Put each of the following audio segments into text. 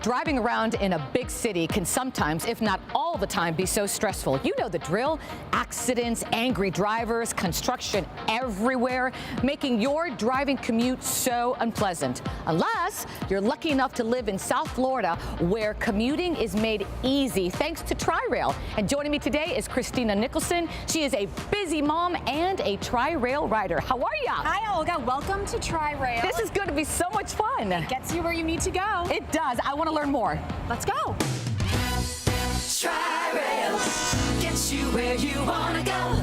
Driving around in a big city can sometimes, if not all the time, be so stressful. You know the drill. Accidents, angry drivers, construction everywhere, making your driving commute so unpleasant. Unless you're lucky enough to live in South Florida, where commuting is made easy thanks to Tri-Rail. And joining me today is Christina Nicholson. She is a busy mom and a Tri-Rail rider. How are you? Hi, Olga. Welcome to Tri-Rail. This is going to be so much fun. It gets you where you need to go. It does. I want to learn more. Let's go. Tri-Rail gets you where you want to go.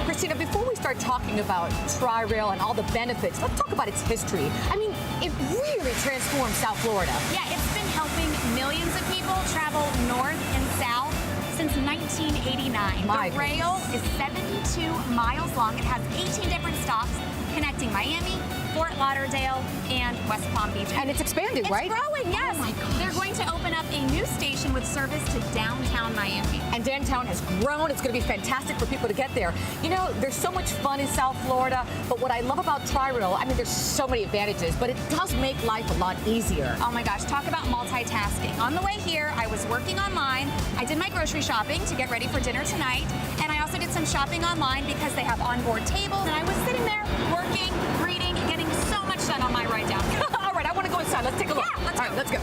Christina, before we start talking about Tri-Rail and all the benefits, let's talk about its history. I mean, it really transformed South Florida. Yeah, it's been helping millions of people travel north and south since 1989. The rail is 72 miles long. It has 18 different stops connecting Miami, Fort Lauderdale, and West Palm Beach. And it's expanding, right? It's growing, yes. Oh my gosh. They're going to open up a new station with service to downtown Miami. And downtown has grown. It's going to be fantastic for people to get there. You know, there's so much fun in South Florida, but what I love about Tri-Rail, I mean, there's so many advantages, but it does make life a lot easier. Oh my gosh, talk about multitasking. On the way here, I was working online. I did my grocery shopping to get ready for dinner tonight, and I also did some shopping online because they have onboard tables, and I was sitting there working, reading, getting so much done on my ride down here. All right, I want to go inside. Let's take a look. Yeah, let's go. All right, let's go.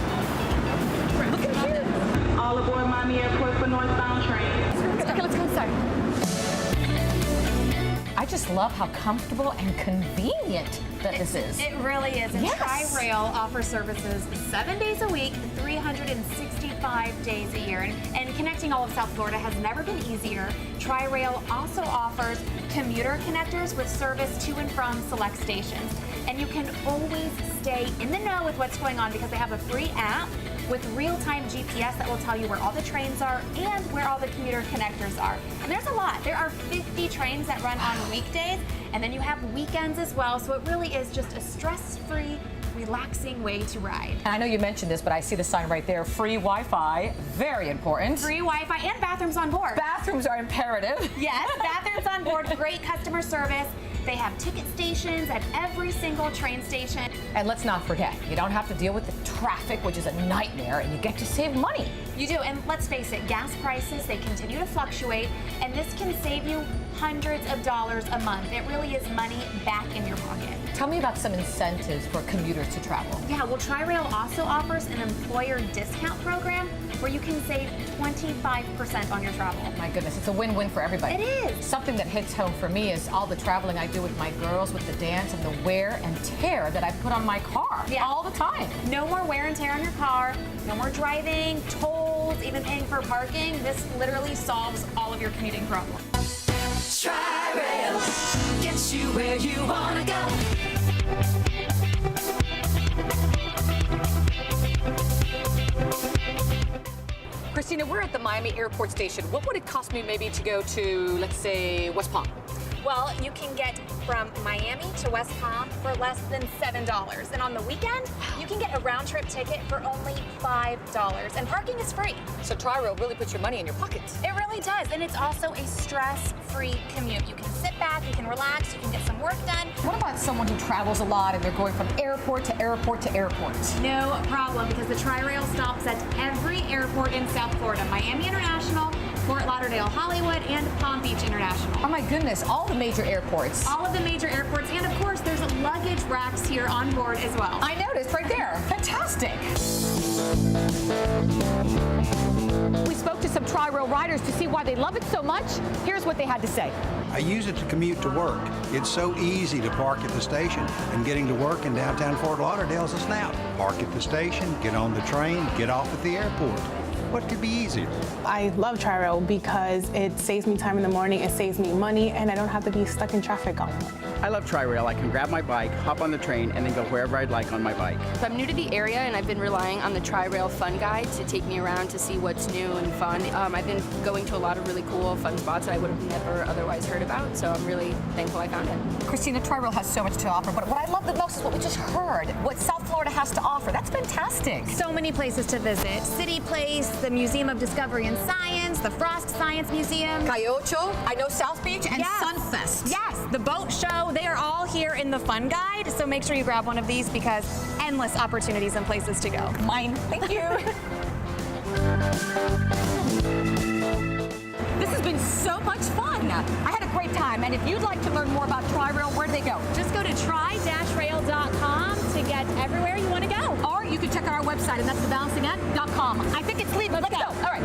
Look at here. All aboard Miami Airport for northbound trains. Okay, let's go inside. I just love how comfortable and convenient that this is. It really is. And Yes. Tri-Rail offers services 7 days a week, 365 days a year. And connecting all of South Florida has never been easier. Tri-Rail also offers commuter connectors with service to and from select stations. And you can always stay in the know with what's going on because they have a free app with real-time GPS that will tell you where all the trains are and where all the commuter connectors are. And there's a lot. There are 50 trains that run on weekdays, and then you have weekends as well, so it really is just a stress-free, relaxing way to ride. And I know you mentioned this, but I see the sign right there, free Wi-Fi, very important. Free Wi-Fi and bathrooms on board. Bathrooms are imperative. Yes, bathrooms on board, great customer service. They have ticket stations at every single train station. And let's not forget, you don't have to deal with the traffic, which is a nightmare, and you get to save money. You do, and let's face it, gas prices, they continue to fluctuate, and this can save you hundreds of dollars a month. It really is money back in your pocket. Tell me about some incentives for commuters to travel. Yeah, well, Tri-Rail also offers an employer discount program where you can save 25% on your travel. My goodness, it's a win-win for everybody. It is. Something that hits home for me is all the traveling I do with my girls with the dance and the wear and tear that I put on my car all the time. No more wear and tear on your car, no more driving, tolls, even paying for parking. This literally solves all of your commuting problems. Tri-Rail gets you where you want to go. Christina, we're at the Miami Airport Station. What would it cost me maybe to go to, let's say, West Palm? Well, you can get from Miami to West Palm for less than $7. And on the weekend, you can get a round-trip ticket for only $5. And parking is free. So Tri-Rail really puts your money in your pocket. It really does. And it's also a stress-free commute. You can sit back, you can relax, you can get some work done. What about someone who travels a lot and they're going from airport to airport to airport? No problem, because the Tri-Rail stops at every airport in South Florida. Miami International, Fort Lauderdale, Hollywood, and Palm Beach International. Oh my goodness, all the major airports. All of the major airports, and of course, there's luggage racks here on board as well. I noticed right there. Fantastic. We spoke to some Tri-Rail riders to see why they love it so much. Here's what they had to say. I use it to commute to work. It's so easy to park at the station, and getting to work in downtown Fort Lauderdale is a snap. Park at the station, get on the train, get off at the airport. What could be easier? I love Tri-Rail because it saves me time in the morning, it saves me money, and I don't have to be stuck in traffic all morning. I love Tri-Rail. I can grab my bike, hop on the train, and then go wherever I'd like on my bike. So I'm new to the area, and I've been relying on the Tri-Rail Fun Guide to take me around to see what's new and fun. I've been going to a lot of really cool, fun spots that I would have never otherwise heard about, so I'm really thankful I found it. Christina, Tri-Rail has so much to offer, but what I love the most is what we just heard, what South Florida has to offer. That's fantastic. So many places to visit. City Place, the Museum of Discovery and Science, the Frost Science Museum. Cayocho, I know South Beach, and Yes. Sunfest. Yes, the boat show, they are all here in the fun guide, so make sure you grab one of these because endless opportunities and places to go. Mine. Thank you. This has been so much fun. I had a great time, and if you'd like to learn more about Tri-Rail, where do they go? Just go to try-rail.com to get everywhere you want to go. Or you can check out our website, and that's thebalancingAct.com. I think it's leaving. Let's go. All right.